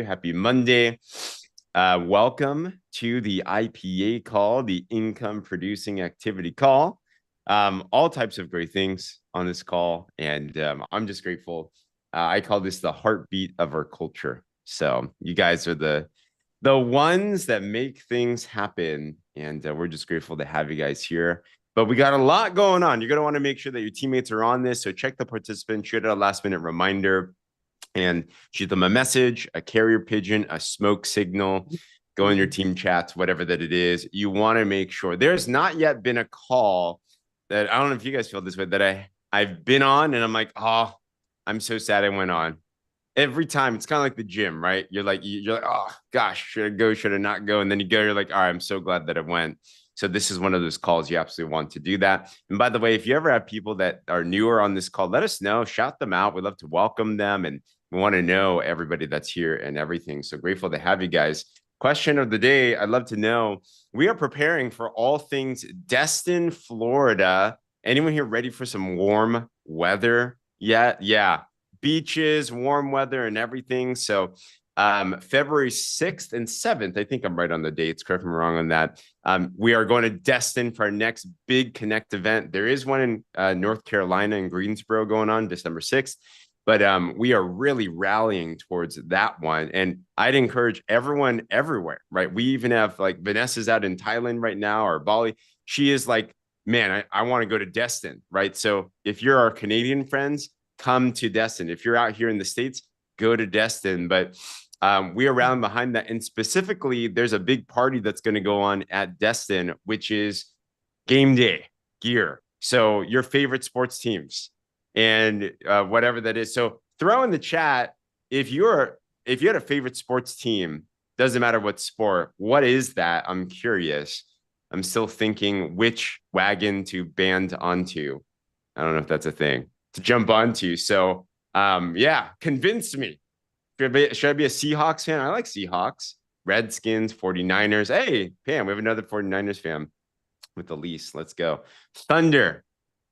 Happy Monday. Welcome to the IPA call, the income producing activity call. All types of great things on this call. And I'm just grateful. I call this the heartbeat of our culture. So you guys are the ones that make things happen. And we're just grateful to have you guys here. But we got a lot going on. You're going to want to make sure that your teammates are on this. So check the participants, shoot out a last minute reminder and shoot them a message, a carrier pigeon, a smoke signal, go in your team chats, whatever that it is. You want to make sure there's not yet been a call that I don't know if you guys feel this way that I've been on and I'm like, oh, I'm so sad I went on. Every time it's kind of like the gym, right? You're like, oh gosh, should I go? Should I not go? And then you go, you're like, all right, I'm so glad that I went. So this is one of those calls you absolutely want to do that. And by the way, if you ever have people that are newer on this call, let us know, shout them out. We'd love to welcome them. And we want to know everybody that's here and everything. So grateful to have you guys. Question of the day, I'd love to know, we are preparing for all things Destin, Florida. Anyone here ready for some warm weather yet? Yeah. Beaches, warm weather, and everything. So February 6th and 7th, I think I'm right on the dates, correct me if I'm wrong on that. We are going to Destin for our next big Connect event. There is one in North Carolina in Greensboro going on December 6th, but we are really rallying towards that one. And I'd encourage everyone everywhere, right? We even have like Vanessa's out in Thailand right now or Bali. She is like, man, I want to go to Destin, right? So if you're our Canadian friends, come to Destin. If you're out here in the States, go to Destin. But we are rallying behind that. And specifically, there's a big party that's going to go on at Destin, which is game day gear. So your favorite sports teams and whatever that is. So throw in the chat if you had a favorite sports team, doesn't matter what sport, what is that? I'm curious. I'm still thinking which wagon to band onto. I don't know if that's a thing to jump onto. So yeah, convince me. Should I be a Seahawks fan? I like Seahawks. Redskins, 49ers. Hey, Pam, we have another 49ers fan with the lease. Let's go. Thunder.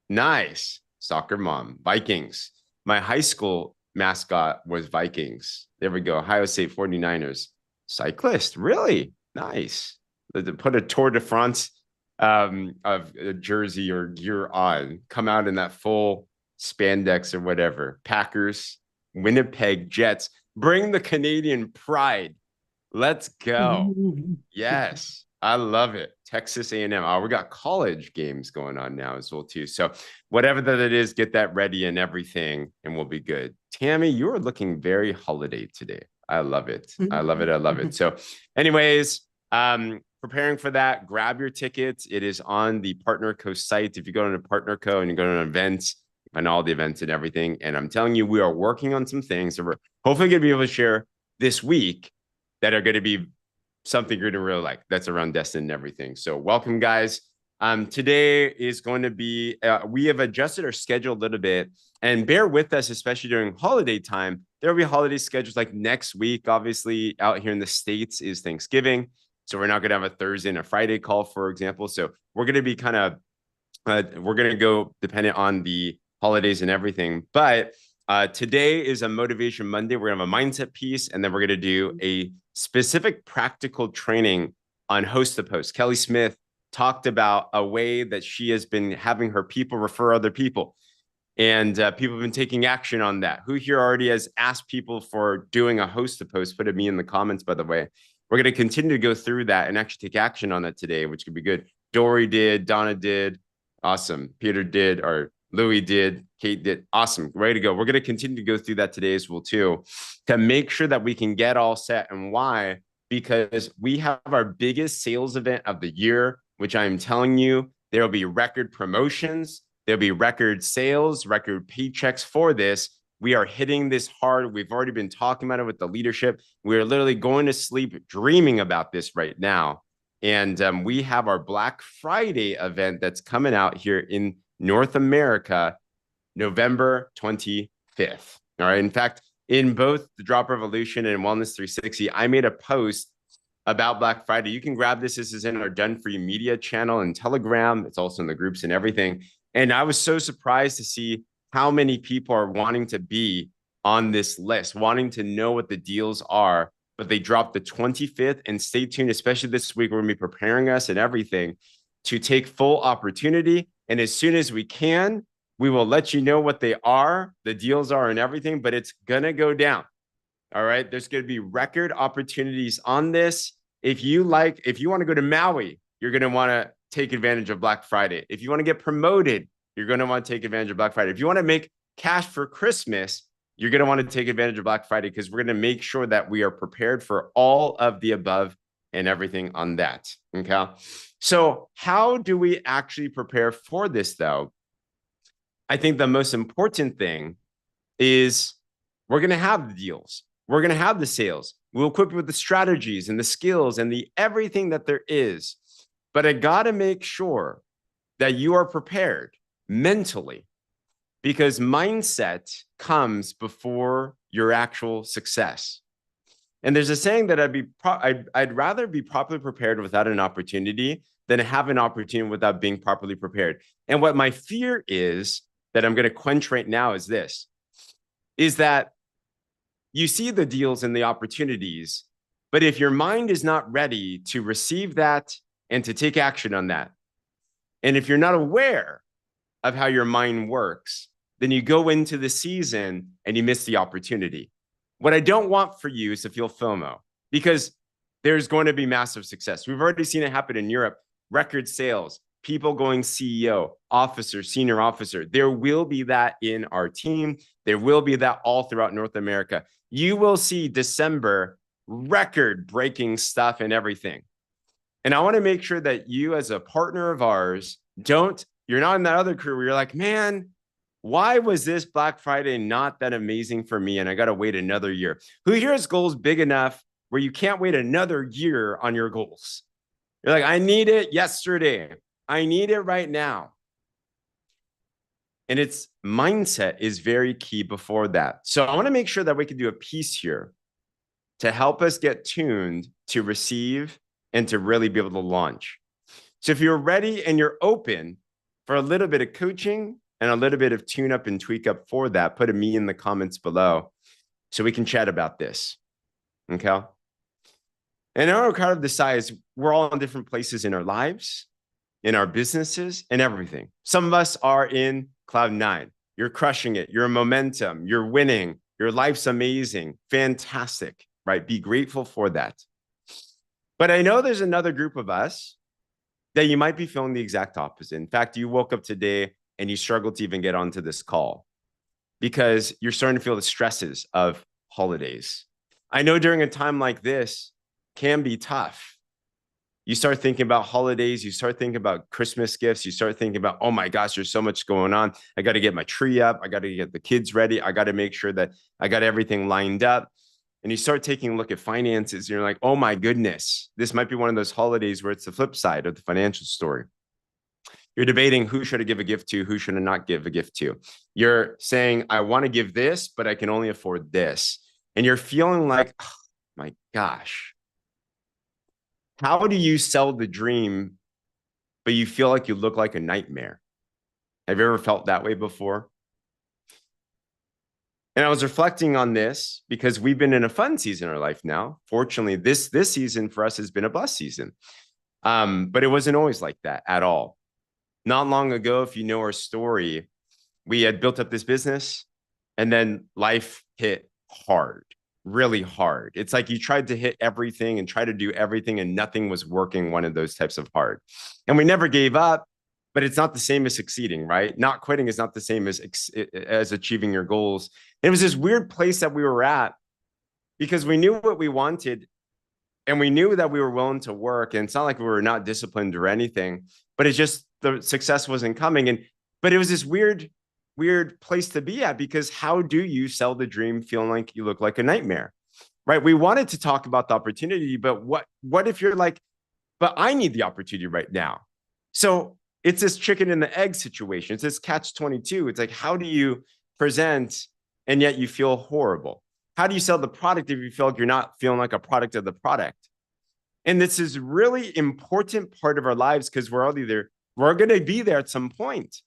Nice. Soccer mom. Vikings. My high school mascot was Vikings. There we go. Ohio State 49ers. Cyclist. Really? Nice. Put a Tour de France of a jersey or gear on. Come out in that full spandex or whatever. Packers. Winnipeg Jets. Bring the Canadian pride. Let's go. Yes, I love it. Texas A&M. Oh, we got college games going on now as well too. So whatever that it is, get that ready and everything, and we'll be good. Tammy, you are looking very holiday today. I love it. I love it. I love it. So anyways, preparing for that, grab your tickets. It is on the PartnerCo site. If you go to PartnerCo and you go to events, and all the events and everything. And I'm telling you, we are working on some things that we're hopefully going to be able to share this week that are going to be something you're going to really like. That's around Destin and everything. So welcome, guys. Today is going to be, we have adjusted our schedule a little bit and bear with us, especially during holiday time. There will be holiday schedules like next week, obviously out here in the States is Thanksgiving. So we're not going to have a Thursday and a Friday call, for example. So we're going to be kind of, we're going to go dependent on the holidays and everything. But today is a Motivation Monday. We're going to have a mindset piece, and then we're going to do a specific practical training on host to post. Kelly Smith talked about a way that she has been having her people refer other people. And people have been taking action on that. Who here already has asked people for doing a host to post? Put it me in the comments, by the way. We're going to continue to go through that and actually take action on that today, which could be good. Dory did, Donna did. Awesome. Peter did, or Louis did, Kate did. Awesome. Ready to go. We're going to continue to go through that today as well, too, to make sure that we can get all set. And why? Because we have our biggest sales event of the year, which I'm telling you, there will be record promotions. There'll be record sales, record paychecks for this. We are hitting this hard. We've already been talking about it with the leadership. We're literally going to sleep dreaming about this right now. And we have our Black Friday event that's coming out here in North America, November 25th. All right. In fact, in both the Drop Revolution and Wellness 360, I made a post about Black Friday. You can grab this. This is in our Done For You Media channel and Telegram. It's also in the groups and everything. And I was so surprised to see how many people are wanting to be on this list, wanting to know what the deals are, but they dropped the 25th. And stay tuned, especially this week, we're going to be preparing us and everything to take full opportunity. And as soon as we can, we will let you know what they are, the deals are, and everything, but it's going to go down. All right. There's going to be record opportunities on this. If you want to go to Maui, you're going to want to take advantage of Black Friday. If you want to get promoted, you're going to want to take advantage of Black Friday. If you want to make cash for Christmas, you're going to want to take advantage of Black Friday, because we're going to make sure that we are prepared for all of the above and everything on that. Okay. So how do we actually prepare for this, though? I think the most important thing is we're going to have the deals. We're going to have the sales. We'll equip you with the strategies and the skills and the everything that there is. But I got to make sure that you are prepared mentally, because mindset comes before your actual success. And there's a saying that I'd rather be properly prepared without an opportunity than have an opportunity without being properly prepared. And what my fear is that I'm going to quench right now is this, is that you see the deals and the opportunities, but if your mind is not ready to receive that and to take action on that, and if you're not aware of how your mind works, then you go into the season and you miss the opportunity. What I don't want for you is to feel FOMO, because there's going to be massive success. We've already seen it happen in Europe, record sales, people going CEO, officer, senior officer. There will be that in our team. There will be that all throughout North America. You will see December record-breaking stuff and everything. And I want to make sure that you, as a partner of ours, you're not in that other crew where you're like, man, why was this Black Friday not that amazing for me? And I got to wait another year. Who here has goals big enough where you can't wait another year on your goals? You're like, I need it yesterday. I need it right now. And its mindset is very key before that. So I want to make sure that we can do a piece here to help us get tuned to receive and to really be able to launch. So if you're ready and you're open for a little bit of coaching and a little bit of tune up and tweak up for that, put a me in the comments below so we can chat about this. Okay. And our kind of decides we're all in different places in our lives, in our businesses, and everything. Some of us are in cloud nine. You're crushing it. You're momentum. You're winning. Your life's amazing. Fantastic, right? Be grateful for that. But I know there's another group of us that you might be feeling the exact opposite. In fact, you woke up today and you struggled to even get onto this call because you're starting to feel the stresses of holidays. I know during a time like this can be tough. You start thinking about holidays, you start thinking about Christmas gifts, you start thinking about, oh my gosh, there's so much going on. I got to get my tree up. I got to get the kids ready. I got to make sure that I got everything lined up. And you start taking a look at finances and you're like, oh my goodness, this might be one of those holidays where it's the flip side of the financial story. You're debating who should I give a gift to, who should I not give a gift to. You're saying, I want to give this, but I can only afford this. And you're feeling like, oh my gosh, how do you sell the dream, but you feel like you look like a nightmare? Have you ever felt that way before? And I was reflecting on this because we've been in a fun season in our life now. Fortunately, this season for us has been a blessed season. But it wasn't always like that at all. Not long ago, if you know our story, we had built up this business and then life hit hard, really hard. It's like you tried to hit everything and try to do everything and nothing was working, one of those types of hard. And we never gave up, but it's not the same as succeeding, right? Not quitting is not the same as achieving your goals. And it was this weird place that we were at because we knew what we wanted and we knew that we were willing to work. And it's not like we were not disciplined or anything, but it's just the success wasn't coming. But it was this weird place to be at because how do you sell the dream feeling like you look like a nightmare, right? We wanted to talk about the opportunity, but what if you're like, but I need the opportunity right now. So it's this chicken and the egg situation. It's this catch-22. It's like, how do you present and yet you feel horrible? How do you sell the product if you feel like you're not feeling like a product of the product? And this is really important part of our lives because we're going to be there at some point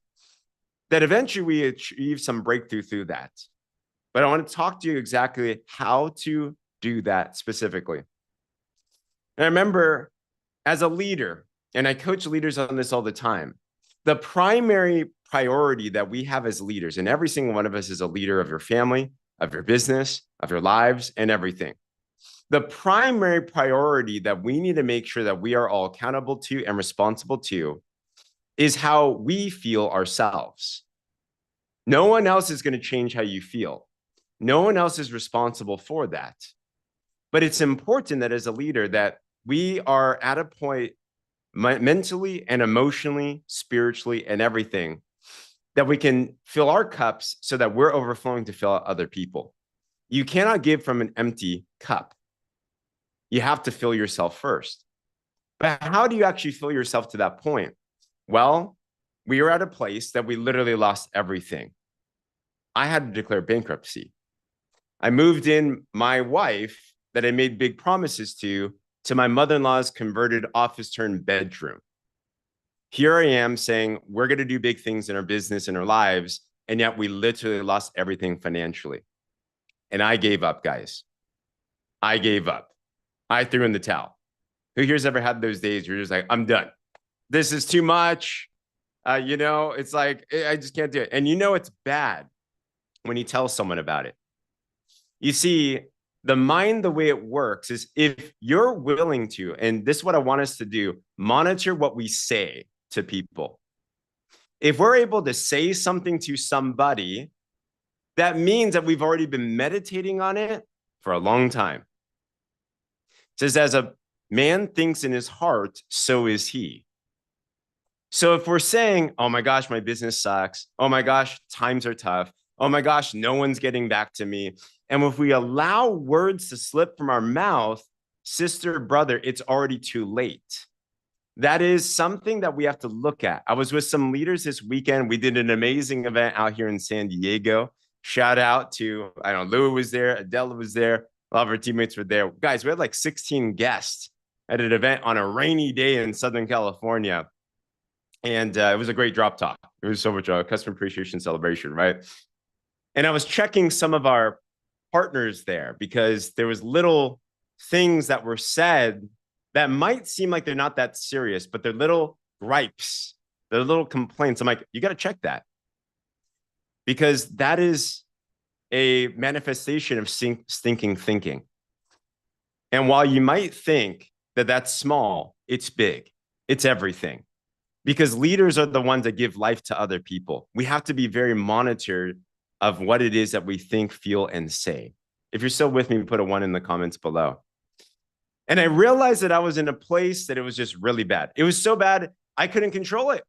that eventually we achieve some breakthrough through that. but I want to talk to you exactly how to do that specifically. And I remember as a leader, and I coach leaders on this all the time, the primary priority that we have as leaders, and every single one of us is a leader of your family, of your business, of your lives, and everything. The primary priority that we need to make sure that we are all accountable to and responsible to is how we feel ourselves. No one else is going to change how you feel. No one else is responsible for that. But it's important that as a leader that we are at a point mentally and emotionally, spiritually, and everything that we can fill our cups so that we're overflowing to fill out other people. You cannot give from an empty cup. You have to fill yourself first. But how do you actually fill yourself to that point? Well, we were at a place that we literally lost everything. I had to declare bankruptcy. I moved in my wife that I made big promises to my mother-in-law's converted office turned bedroom. Here I am saying, we're going to do big things in our business and our lives. And yet we literally lost everything financially. And I gave up, guys. I gave up. I threw in the towel. Who here's ever had those days where you're just like, I'm done. This is too much. It's like, I just can't do it. And it's bad when you tell someone about it. You see, the mind, the way it works is if you're willing to, and this is what I want us to do, monitor what we say to people. If we're able to say something to somebody, that means that we've already been meditating on it for a long time. It says, as a man thinks in his heart, so is he. So if we're saying, oh my gosh, my business sucks. Oh my gosh, times are tough. Oh my gosh, no one's getting back to me. And if we allow words to slip from our mouth, sister, brother, it's already too late. That is something that we have to look at. I was with some leaders this weekend. We did an amazing event out here in San Diego. Shout out to, Lou was there, Adela was there. A lot of our teammates were there. Guys, we had like 16 guests at an event on a rainy day in Southern California. And it was a great drop top. It was so much a customer appreciation celebration, right? And I was checking some of our partners there because there was little things that were said that might seem like they're not that serious, but they're little gripes, they're little complaints. I'm like, you got to check that because that is a manifestation of stinking thinking. And while you might think that that's small, it's big. It's everything. Because leaders are the ones that give life to other people. We have to be very monitored of what it is that we think, feel, and say. If you're still with me, put a 1 in the comments below. And I realized that I was in a place that it was just really bad. It was so bad, I couldn't control it.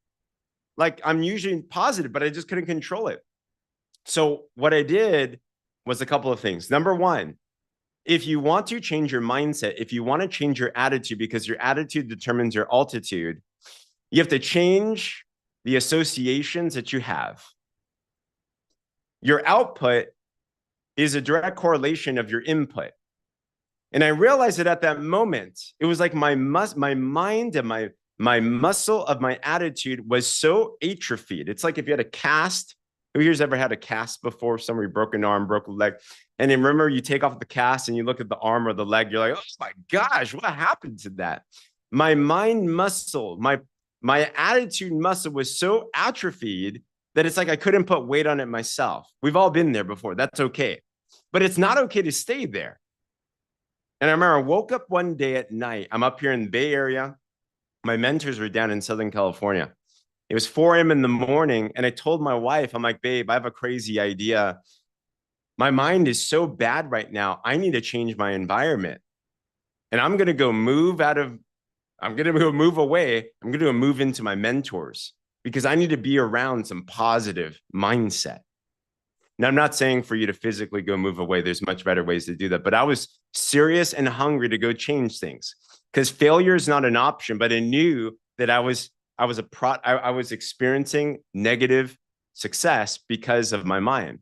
Like, I'm usually positive, but I just couldn't control it. So what I did was a couple of things. Number one, if you want to change your mindset, if you want to change your attitude, because your attitude determines your altitude, you have to change the associations that you have. Your output is a direct correlation of your input. And I realized that at that moment, it was like my mind and my muscle of my attitude was so atrophied. It's like if you had a cast. Who here's ever had a cast before? Somebody broke an arm, broke a leg. And then remember, you take off the cast and you look at the arm or the leg. You're like, oh my gosh, what happened to that? My mind muscle, my attitude muscle was so atrophied that it's like I couldn't put weight on it myself. We've all been there before. That's okay. But it's not okay to stay there. And I remember I woke up one day at night. I'm up here in the Bay Area. My mentors were down in Southern California. It was 4 a.m. in the morning. And I told my wife, I'm like, babe, I have a crazy idea. My mind is so bad right now. I need to change my environment. And I'm going to go move away. I'm going to go move into my mentors because I need to be around some positive mindset. Now, I'm not saying for you to physically go move away. There's much better ways to do that. But I was serious and hungry to go change things because failure is not an option. But I knew that I was experiencing negative success because of my mind.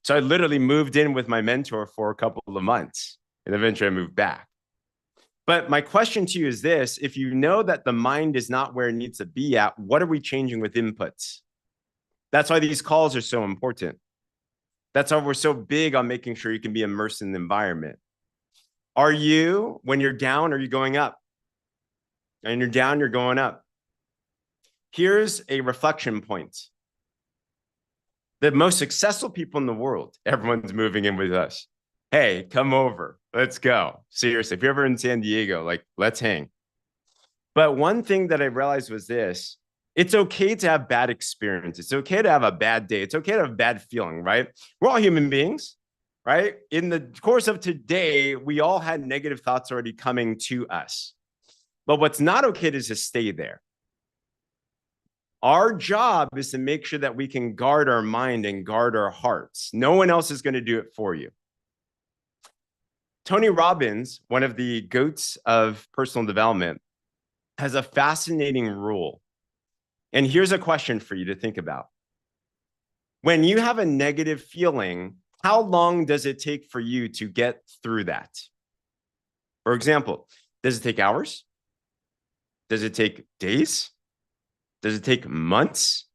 So I literally moved in with my mentor for a couple of months and eventually I moved back. But my question to you is this: if you know that the mind is not where it needs to be at, what are we changing with inputs? That's why these calls are so important. That's why we're so big on making sure you can be immersed in the environment. Are you, when you're down, are you going up? And you're down, you're going up. Here's a reflection point. The most successful people in the world, everyone's moving in with us. Hey, come over. Let's go. Seriously, if you're ever in San Diego, like, let's hang. But one thing that I realized was this: it's okay to have bad experiences. It's okay to have a bad day. It's okay to have a bad feeling, right? We're all human beings, right? In the course of today, we all had negative thoughts already coming to us. But what's not okay is to stay there. Our job is to make sure that we can guard our mind and guard our hearts. No one else is going to do it for you. Tony Robbins, one of the goats of personal development, has a fascinating rule. And here's a question for you to think about. When you have a negative feeling, how long does it take for you to get through that? For example, does it take hours? Does it take days? Does it take months?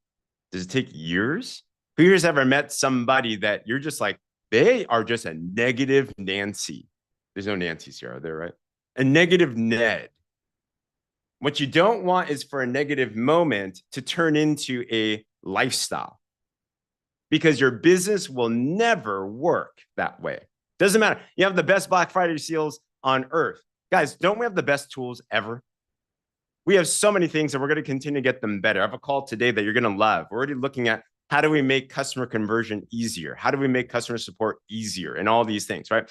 Does it take years? Who here's ever met somebody that you're just like, they are just a negative Nancy? There's no Nancy's here, are there, right? A negative Ned. What you don't want is for a negative moment to turn into a lifestyle, because your business will never work that way. Doesn't matter. You have the best Black Friday sales on earth. Guys, don't we have the best tools ever? We have so many things, and we're going to continue to get them better. I have a call today that you're going to love. We're already looking at how do we make customer conversion easier? How do we make customer support easier? And all these things, right?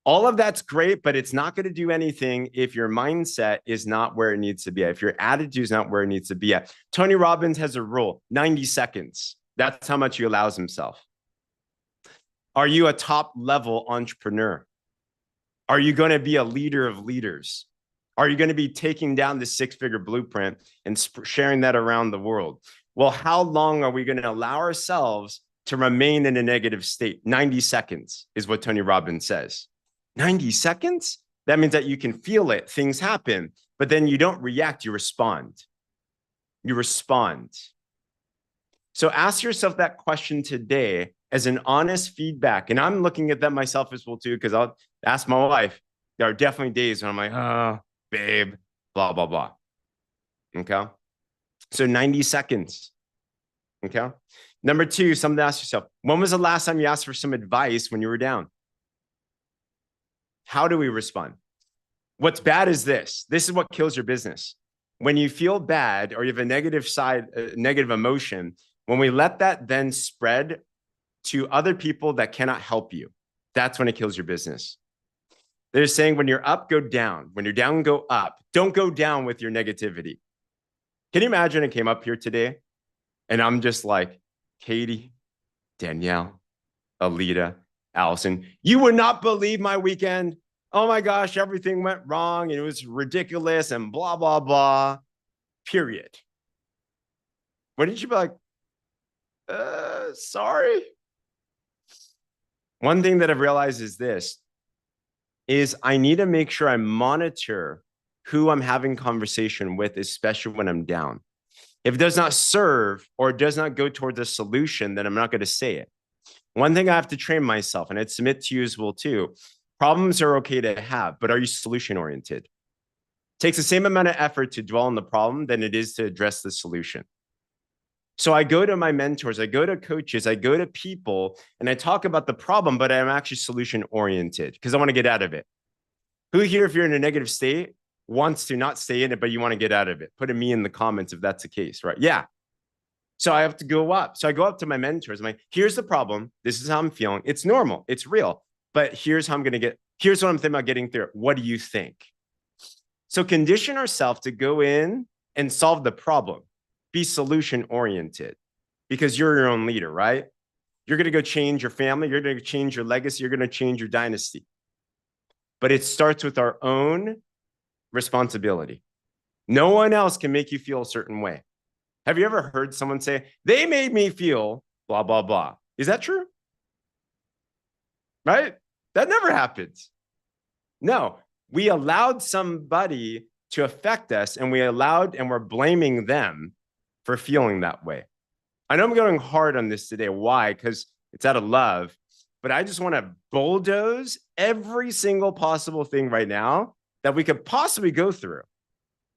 All of that's great, but it's not going to do anything if your mindset is not where it needs to be at, if your attitude is not where it needs to be at. Tony Robbins has a rule, 90 seconds. That's how much he allows himself. Are you a top level entrepreneur? Are you going to be a leader of leaders? Are you going to be taking down the six-figure blueprint and sharing that around the world? Well, how long are we going to allow ourselves to remain in a negative state? 90 seconds is what Tony Robbins says. 90 seconds? That means that you can feel it. Things happen, but then you don't react. You respond. You respond. So ask yourself that question today as an honest feedback. And I'm looking at that myself as well, too, because I'll ask my wife. There are definitely days when I'm like, oh, babe, blah, blah, blah. Okay. So 90 seconds. Okay. Number two, something to ask yourself. When was the last time you asked for some advice when you were down? How do we respond? What's bad is this. This is what kills your business. When you feel bad or you have a negative side, negative emotion, when we let that then spread to other people that cannot help you, that's when it kills your business. They're saying when you're up, go down. When you're down, go up. Don't go down with your negativity. Can you imagine I came up here today and I'm just like, Katie, Danielle, Alita, Allison, you would not believe my weekend. Oh my gosh, everything went wrong and it was ridiculous and blah, blah, blah, period. Wouldn't you be like, sorry? One thing that I've realized is this, is I need to make sure I monitor who I'm having conversation with, especially when I'm down. If it does not serve or it does not go towards a solution, then I'm not going to say it. One thing I have to train myself, and I'd submit to you as well too, problems are okay to have, but are you solution oriented? It takes the same amount of effort to dwell on the problem than it is to address the solution. So I go to my mentors, I go to coaches, I go to people, and I talk about the problem, but I'm actually solution oriented because I want to get out of it. Who here, if you're in a negative state, wants to not stay in it, but you want to get out of it? Put a me in the comments if that's the case, right? Yeah. So I have to go up. So I go up to my mentors. I'm like, here's the problem. This is how I'm feeling. It's normal. It's real. But here's how I'm going to get, here's what I'm thinking about getting through it. What do you think? So condition ourselves to go in and solve the problem. Be solution oriented because you're your own leader, right? You're going to go change your family. You're going to change your legacy. You're going to change your dynasty. But it starts with our own responsibility. No one else can make you feel a certain way. Have you ever heard someone say, they made me feel blah, blah, blah? Is that true? Right? That never happens. No, we allowed somebody to affect us and we're blaming them for feeling that way. I know I'm going hard on this today. Why? Because it's out of love. but I just want to bulldoze every single possible thing right now that we could possibly go through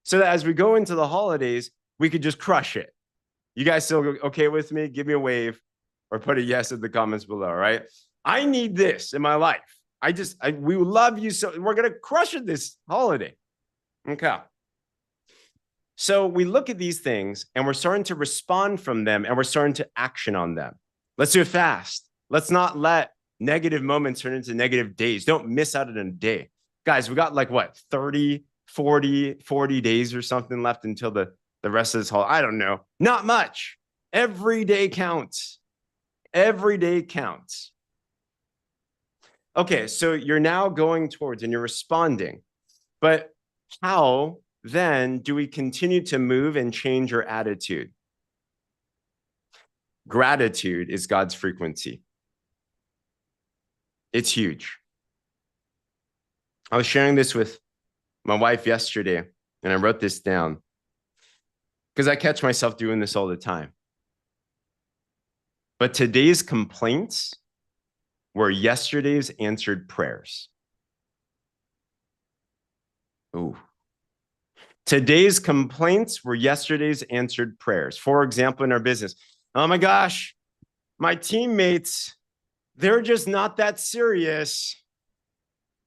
so that as we go into the holidays, we could just crush it. You guys still okay with me? Give me a wave or put a yes in the comments below, right? I need this in my life. We love you. So we're going to crush it this holiday. Okay. So we look at these things and we're starting to respond from them and we're starting to action on them. Let's do it fast. Let's not let negative moments turn into negative days. Don't miss out on a day. Guys, we got like what, 30, 40 days or something left until the rest of this holiday. I don't know. Not much. Every day counts. Every day counts. Okay, so you're now going towards and you're responding. But how then do we continue to move and change our attitude? Gratitude is God's frequency. It's huge. I was sharing this with my wife yesterday, and I wrote this down because I catch myself doing this all the time. But today's complaints were yesterday's answered prayers. Ooh. Today's complaints were yesterday's answered prayers. For example, in our business, oh my gosh, my teammates, they're just not that serious.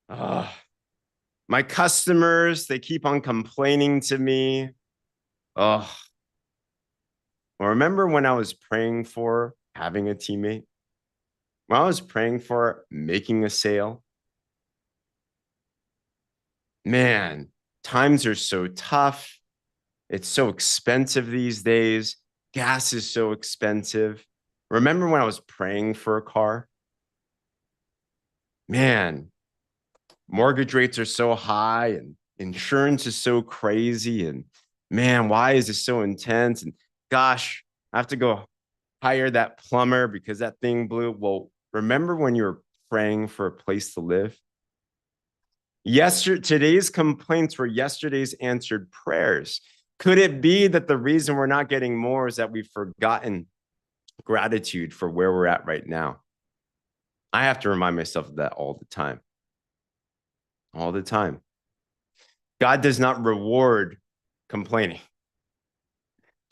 My customers, they keep on complaining to me. Well, remember when I was praying for having a teammate? When I was praying for making a sale? Man, times are so tough. It's so expensive these days. Gas is so expensive. Remember when I was praying for a car? Man, mortgage rates are so high and insurance is so crazy. And man, why is this so intense? And gosh, I have to go hire that plumber because that thing blew. Well, remember when you were praying for a place to live? Today's complaints were yesterday's answered prayers. Could it be that the reason we're not getting more is that we've forgotten gratitude for where we're at right now? I have to remind myself of that all the time. All the time. God does not reward complaining.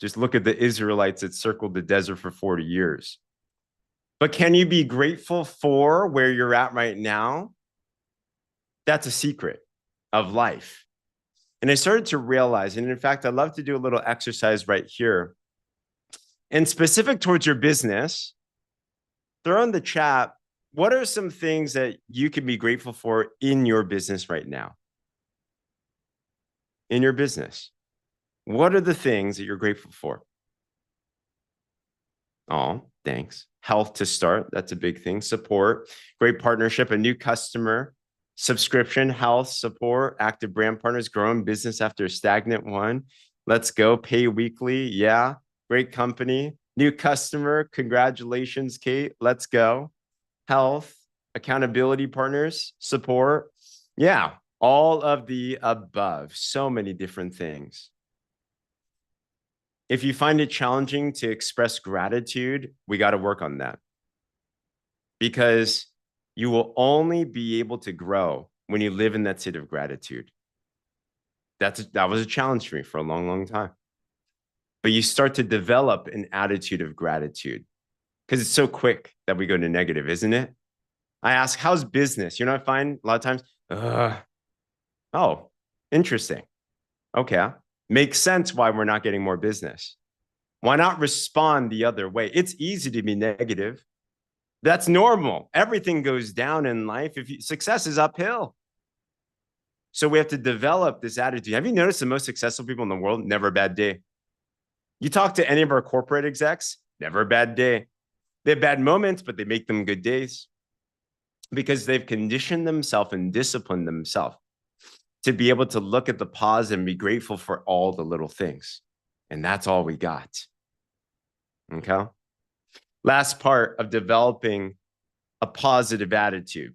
Just look at the Israelites that circled the desert for 40 years. But can you be grateful for where you're at right now? That's a secret of life. And I started to realize, and in fact, I'd love to do a little exercise right here. And specific towards your business, throw in the chat, what are some things that you can be grateful for in your business right now? In your business, what are the things that you're grateful for? Oh, thanks. Health to start. That's a big thing. Support, great partnership, a new customer, subscription, health, support, active brand partners, growing business after a stagnant one. Let's go. Pay weekly. Yeah. Great company. New customer. Congratulations, Kate. Let's go. Health, accountability partners, support. Yeah. All of the above. So many different things. If you find it challenging to express gratitude, we got to work on that. Because you will only be able to grow when you live in that state of gratitude. That was a challenge for me for a long, long time. But you start to develop an attitude of gratitude because it's so quick that we go to negative, isn't it? I ask, how's business? You know what I find a lot of times? Oh, interesting. Okay. Makes sense why we're not getting more business. Why not respond the other way? It's easy to be negative. That's normal. Everything goes down in life. Success is uphill. So we have to develop this attitude. Have you noticed the most successful people in the world? Never a bad day. You talk to any of our corporate execs, never a bad day. They have bad moments, but they make them good days because they've conditioned themselves and disciplined themselves to be able to look at the positive and be grateful for all the little things. And that's all we got. Okay. Last part of developing a positive attitude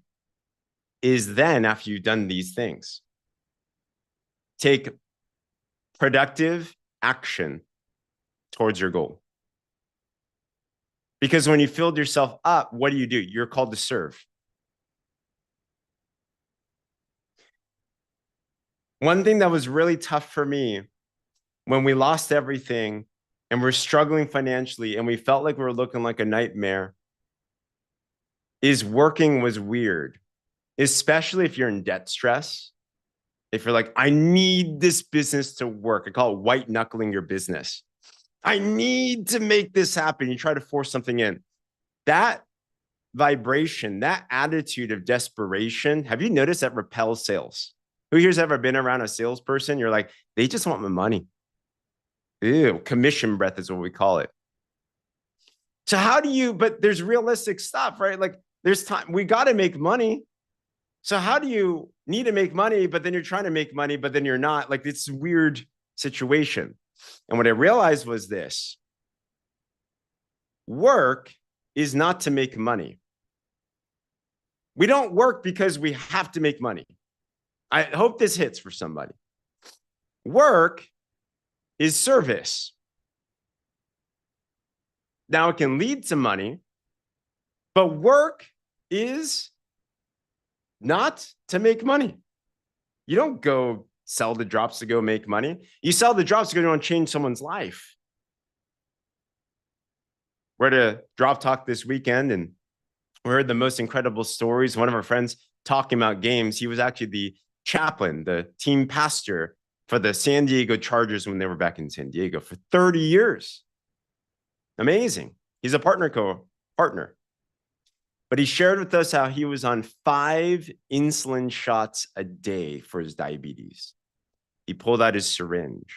is then after you've done these things, take productive action towards your goal. Because when you filled yourself up, what do? You're called to serve. One thing that was really tough for me when we lost everything and we're struggling financially and we felt like we were looking like a nightmare is working was weird, especially if you're in debt stress. If you're like, I need this business to work, I call it white knuckling your business. I need to make this happen. You try to force something in. That vibration, that attitude of desperation, have you noticed that repels sales? Who here's ever been around a salesperson? You're like, they just want my money. Ew, commission breath is what we call it. So how do you, but there's realistic stuff, right? Like there's time, we got to make money. So how do you need to make money, but then you're trying to make money, but then you're not? Like it's a weird situation. And what I realized was this: work is not to make money. We don't work because we have to make money. I hope this hits for somebody. Work is service. Now it can lead to money, but work is not to make money. You don't go sell the drops to go make money. You sell the drops to go and change someone's life. We're at a drop talk this weekend and we heard the most incredible stories. One of our friends talking about games, he was actually the chaplain, the team pastor for the San Diego Chargers when they were back in San Diego for 30 years. Amazing. He's a partner. But he shared with us how he was on 5 insulin shots a day for his diabetes. He pulled out his syringe.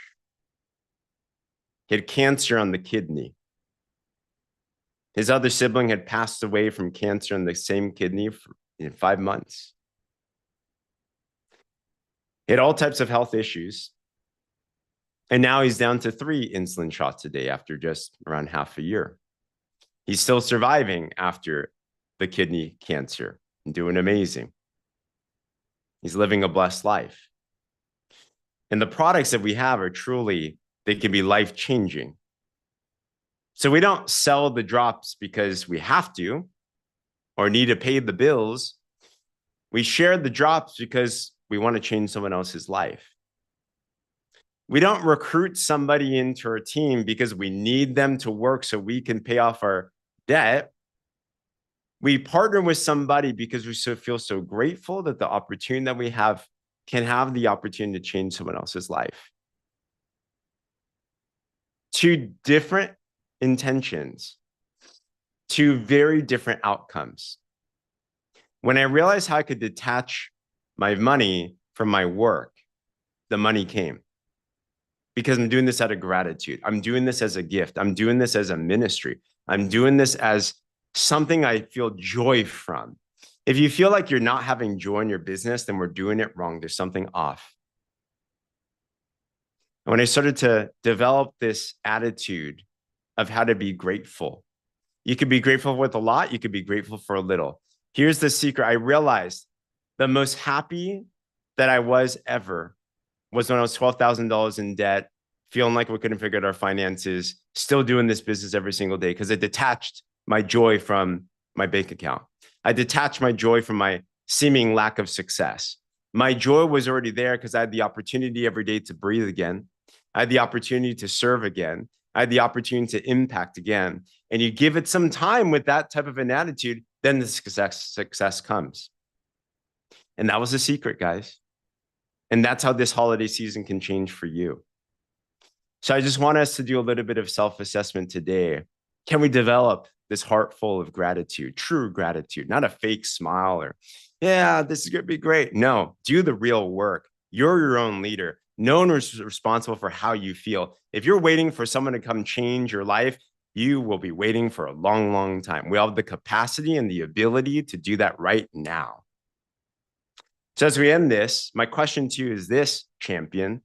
He had cancer on the kidney. His other sibling had passed away from cancer in the same kidney in 5 months. He had all types of health issues. And now he's down to 3 insulin shots a day after just around half a year. He's still surviving after the kidney cancer and doing amazing. He's living a blessed life. And the products that we have are truly, they can be life-changing. So we don't sell the drops because we have to or need to pay the bills. We share the drops because we want to change someone else's life. We don't recruit somebody into our team because we need them to work so we can pay off our debt. We partner with somebody because we feel so grateful that the opportunity that we have can have the opportunity to change someone else's life. 2 different intentions, 2 very different outcomes. When I realized how I could detach my money from my work, the money came. Because I'm doing this out of gratitude. I'm doing this as a gift. I'm doing this as a ministry. I'm doing this as something I feel joy from. If you feel like you're not having joy in your business, then we're doing it wrong. There's something off. And when I started to develop this attitude of how to be grateful, you could be grateful with a lot. You could be grateful for a little. Here's the secret. I realized the most happy that I was ever was when I was $12,000 in debt, feeling like we couldn't figure out our finances, still doing this business every single day because it detached my joy from my bank account. I detached my joy from my seeming lack of success. My joy was already there because I had the opportunity every day to breathe again. I had the opportunity to serve again. I had the opportunity to impact again. And you give it some time with that type of an attitude, then the success comes. And that was the secret, guys. And that's how this holiday season can change for you. So I just want us to do a little bit of self-assessment today. Can we develop this heart full of gratitude, true gratitude, not a fake smile or, yeah, this is going to be great. No, do the real work. You're your own leader. No one is responsible for how you feel. If you're waiting for someone to come change your life, you will be waiting for a long, long time. We have the capacity and the ability to do that right now. So as we end this, my question to you is this, champion.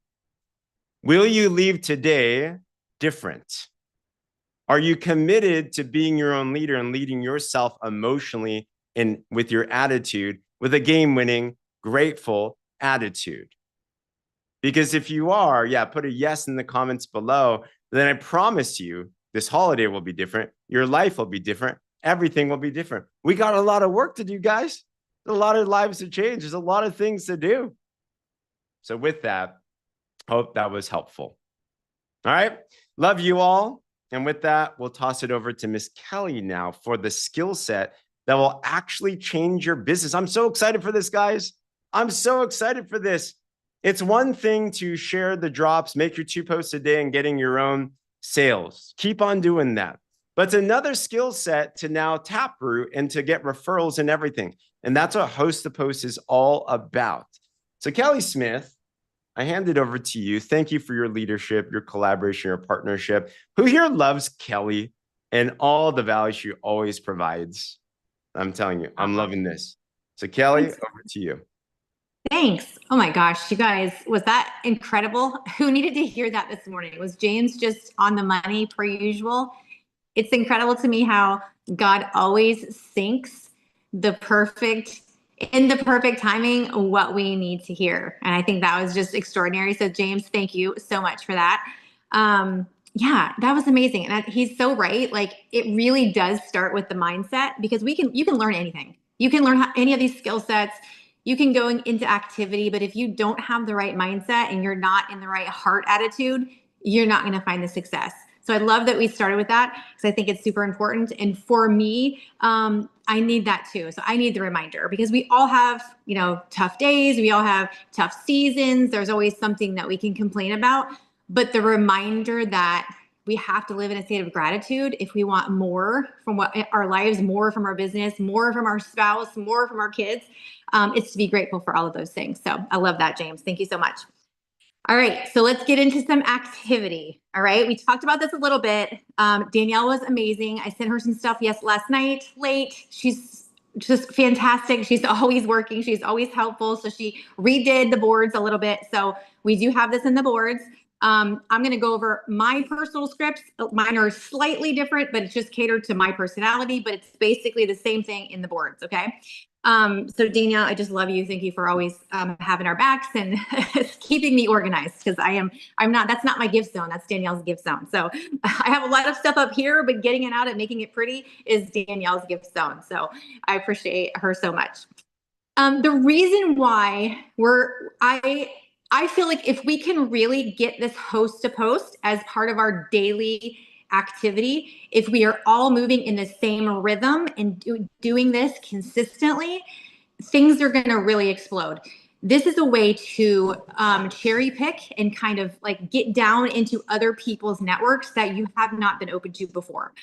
Will you leave today different? Are you committed to being your own leader and leading yourself emotionally and with your attitude, with a game-winning, grateful attitude? Because if you are, yeah, put a yes in the comments below. Then I promise you, This holiday will be different. Your life will be different. Everything will be different. We got a lot of work to do, guys. There's a lot of lives to change. There's a lot of things to do. So with that, hope that was helpful. All right. Love you all. And with that, we'll toss it over to Miss Kelly now for the skill set that will actually change your business. I'm so excited for this, guys. I'm so excited for this. It's one thing to share the drops, make your 2 posts a day and getting your own sales. Keep on doing that. But it's another skill set to now taproot and to get referrals and everything. And that's what Host the Post is all about. So Kelly Smith, I hand it over to you. Thank you for your leadership, your collaboration, your partnership. Who here loves Kelly and all the value she always provides? I'm telling you, I'm loving this. So Kelly, over to you. Thanks. Oh my gosh, you guys, was that incredible? Who needed to hear that this morning? Was James just on the money per usual? It's incredible to me how God always syncs the perfect timing what we need to hear. And I think that was just extraordinary. So James, thank you so much for that. Yeah, that was amazing. And he's so right. Like, it really does start with the mindset, because you can learn anything. You can learn any of these skill sets. You can go into activity, but if you don't have the right mindset and you're not in the right heart attitude, you're not going to find the success. So I love that we started with that, because I think it's super important. And for me, I need that too. So I need the reminder, because we all have, tough days. We all have tough seasons. There's always something that we can complain about. But the reminder that we have to live in a state of gratitude if we want more from our lives, more from our business, more from our spouse, more from our kids. It's to be grateful for all of those things. So I love that, James. Thank you so much. All right, so let's get into some activity. All right, we talked about this a little bit. Danielle was amazing. I sent her some stuff last night late. She's just fantastic. She's always working. She's always helpful. So she redid the boards a little bit. So we do have this in the boards. I'm going to go over my personal scripts. Mine are slightly different, but it's just catered to my personality, but it's basically the same thing in the boards. Okay. So Danielle, I just love you. Thank you for always having our backs and keeping me organized, because that's not my gift zone. That's Danielle's gift zone. So I have a lot of stuff up here, but getting it out and making it pretty is Danielle's gift zone. So I appreciate her so much. The reason why I feel like if we can really get this host to post as part of our daily activity, if we are all moving in the same rhythm and doing this consistently, things are going to really explode. This is a way to cherry pick and kind of like get down into other people's networks that you have not been open to before.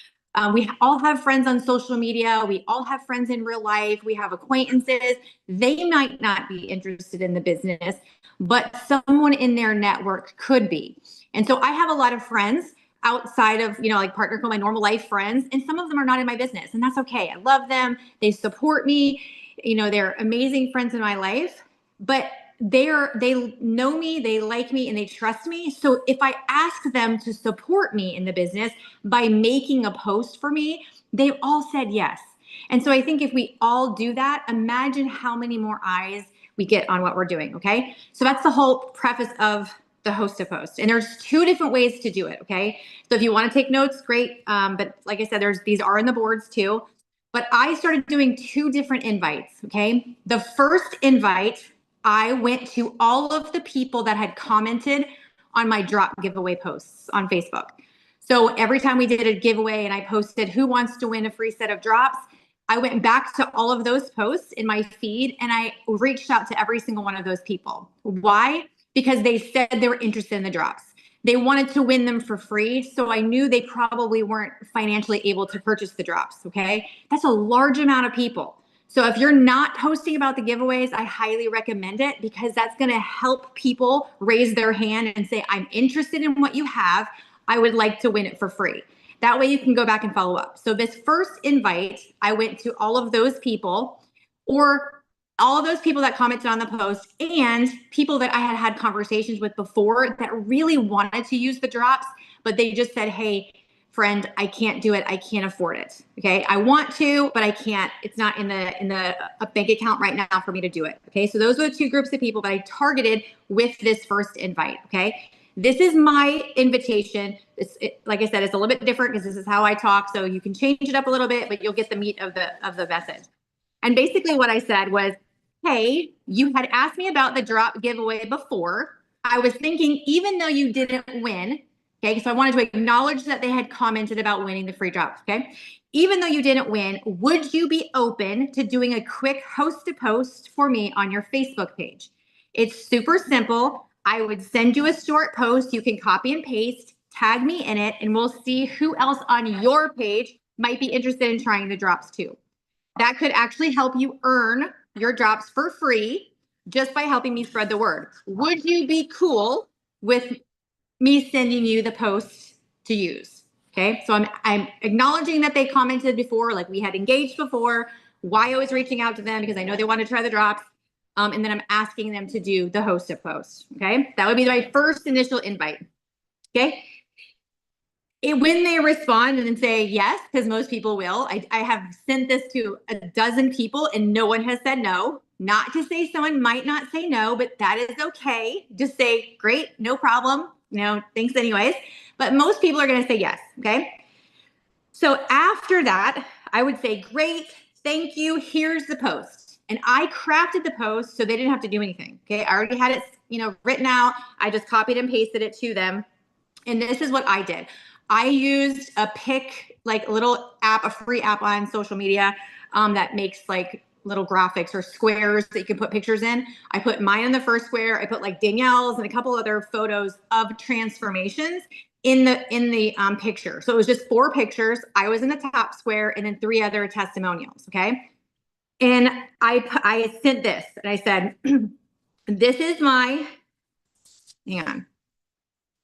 We all have friends on social media. We all have friends in real life. We have acquaintances. They might not be interested in the business, but someone in their network could be. And so I have a lot of friends outside of, like Partner Code, my normal life friends, and some of them are not in my business, and that's okay. I love them. They support me. They're amazing friends in my life, but they know me, they like me, and they trust me. So if I ask them to support me in the business by making a post for me, they've all said yes. And so I think if we all do that, imagine how many more eyes we get on what we're doing. Okay. So that's the whole preface of the host to post. And there's 2 different ways to do it. Okay. So if you want to take notes, great. But like I said, these are in the boards too. But I started doing 2 different invites. Okay. The first invite, I went to all of the people that had commented on my drop giveaway posts on Facebook. So every time we did a giveaway and I posted who wants to win a free set of drops, I went back to all of those posts in my feed and I reached out to every single one of those people. Why? Because they said they were interested in the drops. They wanted to win them for free. So I knew they probably weren't financially able to purchase the drops. Okay. That's a large amount of people. So if you're not posting about the giveaways, I highly recommend it, because that's going to help people raise their hand and say, I'm interested in what you have. I would like to win it for free. That way you can go back and follow up. So this first invite, I went to all of those people, or all of those people that commented on the post, and people that I had had conversations with before that really wanted to use the drops, but they just said, hey, friend, I can't do it. I can't afford it. Okay. I want to, but I can't. It's not in the bank account right now for me to do it. Okay. So those were the 2 groups of people that I targeted with this first invite. Okay. This is my invitation. Like I said, it's a little bit different because this is how I talk. So you can change it up a little bit, but you'll get the meat of the message. And basically what I said was, hey, you had asked me about the drop giveaway before. I was thinking, even though you didn't win, okay, so I wanted to acknowledge that they had commented about winning the free drops, okay? Even though you didn't win, would you be open to doing a quick host to post for me on your Facebook page? It's super simple. I would send you a short post. You can copy and paste, tag me in it, and we'll see who else on your page might be interested in trying the drops too. That could actually help you earn your drops for free just by helping me spread the word. Would you be cool with me sending you the post to use? Okay, so I'm acknowledging that they commented before, like we had engaged before. Why I was reaching out to them, because I know they want to try the drops. And then I'm asking them to do the host of post. Okay, that would be my first initial invite. Okay. When they respond and then say yes, because most people will, I have sent this to a dozen people and no one has said no. Not to say someone might not say no, but that is okay. Just say, great, no problem. Thanks anyways. But most people are going to say yes. Okay. So after that, I would say, great, thank you. Here's the post. And I crafted the post so they didn't have to do anything. Okay. I already had it, written out. I just copied and pasted it to them. And this is what I did. I used a little app, a free app on social media that makes like little graphics or squares that you can put pictures in. I put mine in the first square. I put like Danielle's and a couple other photos of transformations in the picture. So it was just 4 pictures. I was in the top square and then 3 other testimonials. Okay. And I sent this and I said, this is my, hang on.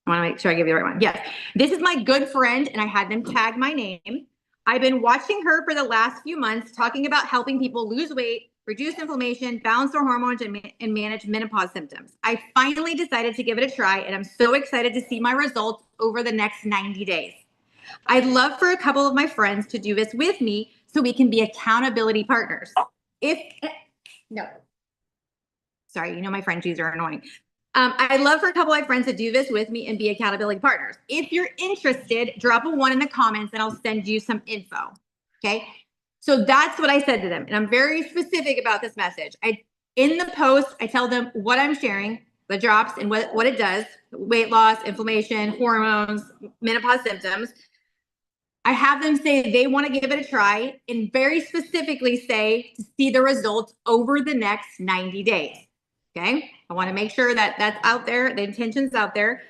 I want to make sure I give you the right one. Yes. This is my good friend, and I had them tag my name. I've been watching her for the last few months, talking about helping people lose weight, reduce inflammation, balance their hormones, and manage menopause symptoms. I finally decided to give it a try, and I'm so excited to see my results over the next 90 days. I'd love for a couple of my friends to do this with me so we can be accountability partners. Sorry, my French G's are annoying. I'd love for a couple of my friends to do this with me and be accountability partners. If you're interested, drop a 1 in the comments and I'll send you some info. Okay. So that's what I said to them. And I'm very specific about this message. In the post, I tell them what I'm sharing, the drops and what it does, weight loss, inflammation, hormones, menopause symptoms. I have them say they want to give it a try and very specifically say to see the results over the next 90 days. Okay. I want to make sure that that's out there. The intention's out there.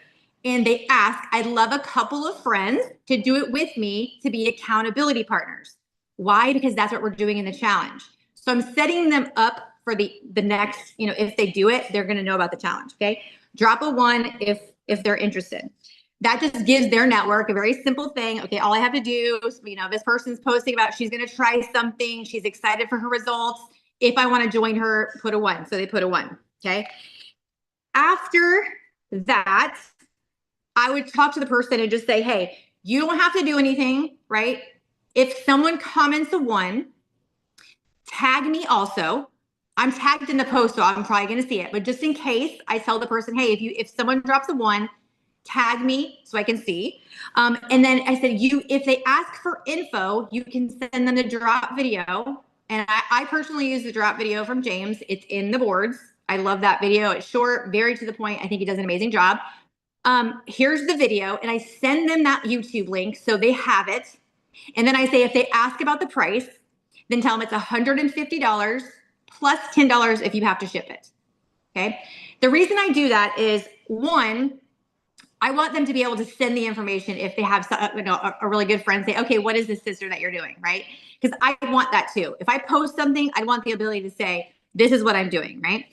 And they ask, I'd love a couple of friends to do it with me to be accountability partners. Why? Because that's what we're doing in the challenge. So I'm setting them up for the next, if they do it, they're going to know about the challenge. Okay. Drop a 1 if they're interested. That just gives their network a very simple thing. Okay. All I have to do is, this person's posting about she's going to try something. She's excited for her results. If I want to join her, put a 1. So they put a 1. Okay. After that, I would talk to the person and just say, hey, you don't have to do anything, right? If someone comments a 1, tag me also. I'm tagged in the post, so I'm probably going to see it. But just in case, I tell the person, hey, if someone drops a 1, tag me so I can see. And then I said, if they ask for info, you can send them the drop video. And I personally use the drop video from James. It's in the boards. I love that video. It's short, very to the point. I think he does an amazing job. Here's the video. And I send them that YouTube link so they have it. And then I say, if they ask about the price, then tell them it's $150 plus $10 if you have to ship it. Okay. The reason I do that is, 1, I want them to be able to send the information if they have a really good friend say, okay, what is this, sister, that you're doing, right? Because I want that too. If I post something, I want the ability to say, this is what I'm doing, right?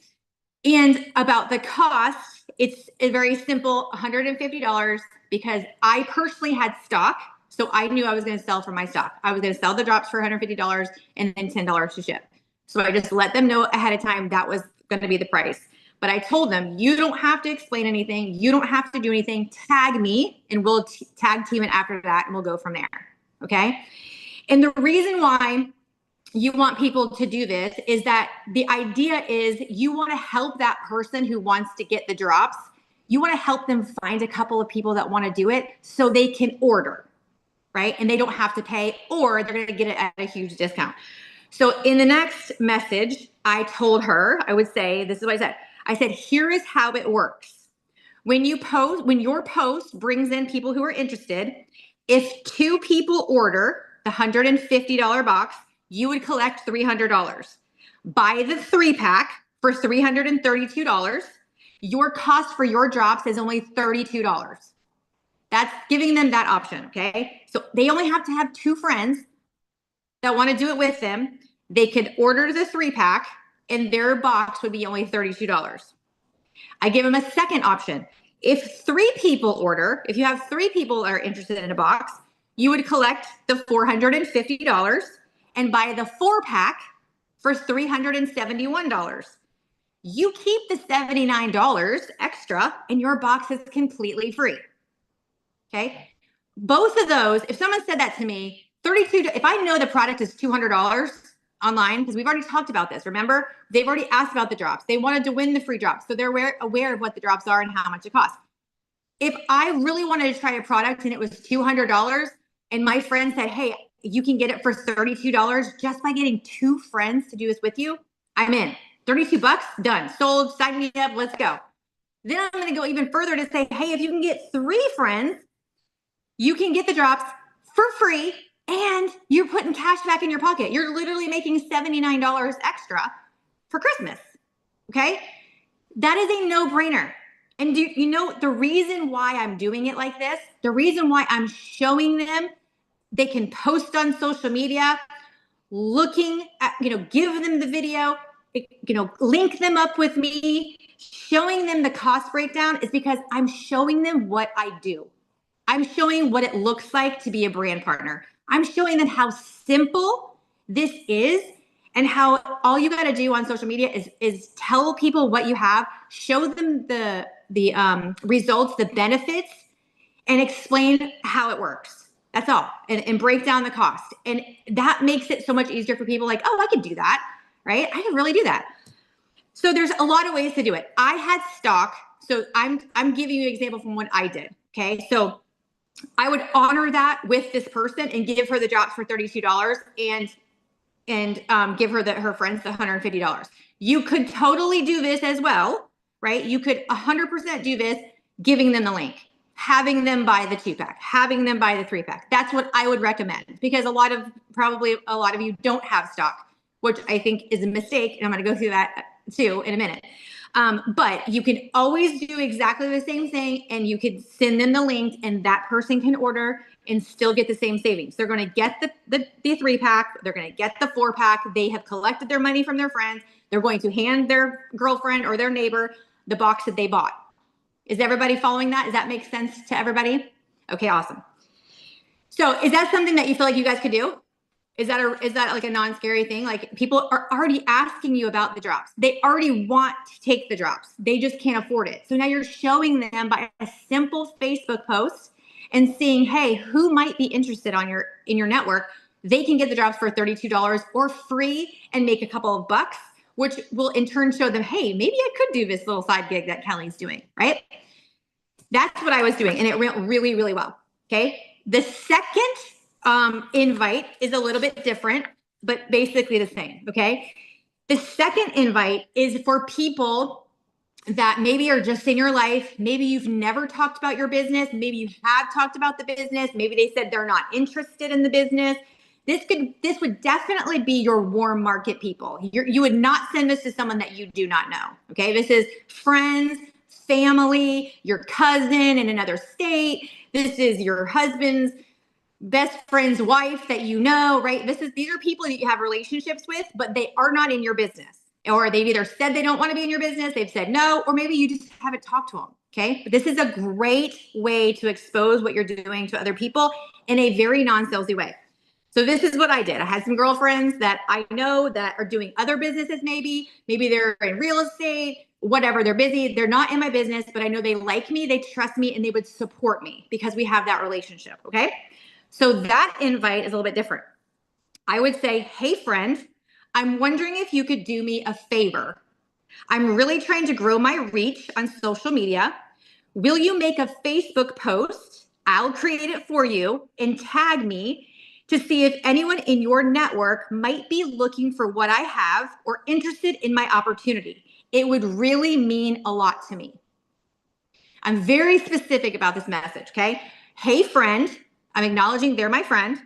And about the cost, it's a very simple $150 because I personally had stock. So I knew I was going to sell for my stock. I was going to sell the drops for $150 and then $10 to ship. So I just let them know ahead of time that was going to be the price. But I told them, you don't have to explain anything. You don't have to do anything. Tag me and we'll tag team it after that and we'll go from there. Okay. And the reason why you want people to do this is that the idea is you want to help that person who wants to get the drops you want to help them find a couple of people that want to do it so they can order, right? And they don't have to pay, or they're going to get it at a huge discount. So in the next message, I told her, I would say, this is what I said. I said, here is how it works. When your post brings in people who are interested, if 2 people order the $150 box, you would collect $300. Buy the 3-pack for $332. Your cost for your drops is only $32. That's giving them that option, okay? So they only have to have 2 friends that want to do it with them. They could order the 3-pack and their box would be only $32. I give them a second option. If 3 people order, if you have 3 people that are interested in a box, you would collect the $450 and buy the 4-pack for $371. You keep the $79 extra and your box is completely free. Okay. Both of those, if someone said that to me, if I know the product is $200 online, because we've already talked about this, remember? They've already asked about the drops. They wanted to win the free drops. So they're aware of what the drops are and how much it costs. If I really wanted to try a product and it was $200 and my friend said, hey, you can get it for $32 just by getting 2 friends to do this with you, I'm in. 32 bucks, done, sold, sign me up, let's go. Then I'm going to go even further to say, hey, if you can get 3 friends, you can get the drops for free and you're putting cash back in your pocket. You're literally making $79 extra for Christmas. Okay. That is a no-brainer. And do you know the reason why I'm doing it like this? The reason why I'm showing them they can post on social media, looking at, give them the video, link them up with me, showing them the cost breakdown is because I'm showing them what I do. I'm showing what it looks like to be a brand partner. I'm showing them how simple this is and how all you got to do on social media is tell people what you have, show them the results, the benefits, and explain how it works. That's all. And break down the cost. And that makes it so much easier for people like, oh, I could do that, right? I could really do that. So there's a lot of ways to do it. I had stock. So I'm giving you an example from what I did. Okay. So I would honor that with this person and give her the drops for $32 and give her her friends the $150. You could totally do this as well, right? You could 100% do this, giving them the link, having them buy the 2-pack, having them buy the 3-pack. That's what I would recommend because probably a lot of you don't have stock, which I think is a mistake. And I'm going to go through that too in a minute. But you can always do exactly the same thing and you could send them the link and that person can order and still get the same savings. They're going to get the 3-pack. They're going to get the 4-pack. They have collected their money from their friends. They're going to hand their girlfriend or their neighbor the box that they bought. Is everybody following that? Does that make sense to everybody? Okay, awesome. So is that something that you feel like you guys could do? Is that like a non-scary thing? Like people are already asking you about the drops. They already want to take the drops. They just can't afford it. So now you're showing them by a simple Facebook post and seeing, hey, who might be interested in your network? They can get the drops for $32 or free and make a couple of bucks, which will in turn show them, hey, maybe I could do this little side gig that Kelly's doing, right? That's what I was doing. And it went really, really well. Okay. The second invite is a little bit different, but basically the same. Okay. The second invite is for people that maybe are just in your life. Maybe you've never talked about your business. Maybe you have talked about the business. Maybe they said they're not interested in the business. This would definitely be your warm market people. You would not send this to someone that you do not know. Okay. This is friends, family, your cousin in another state. This is your husband's best friend's wife that you know, right? These are people that you have relationships with, but they are not in your business. Or they've either said they don't want to be in your business, they've said no, or maybe you just haven't talked to them. Okay. But this is a great way to expose what you're doing to other people in a very non-salesy way. So this is what I did. I had some girlfriends that I know that are doing other businesses. Maybe they're in real estate, whatever. They're busy. They're not in my business, but I know they like me, they trust me, and they would support me because we have that relationship. Okay. So that invite is a little bit different. I would say, hey, friend, I'm wondering if you could do me a favor. I'm really trying to grow my reach on social media. Will you make a Facebook post? I'll create it for you and tag me to see if anyone in your network might be looking for what I have or interested in my opportunity. It would really mean a lot to me. I'm very specific about this message, okay? Hey, friend, I'm acknowledging they're my friend.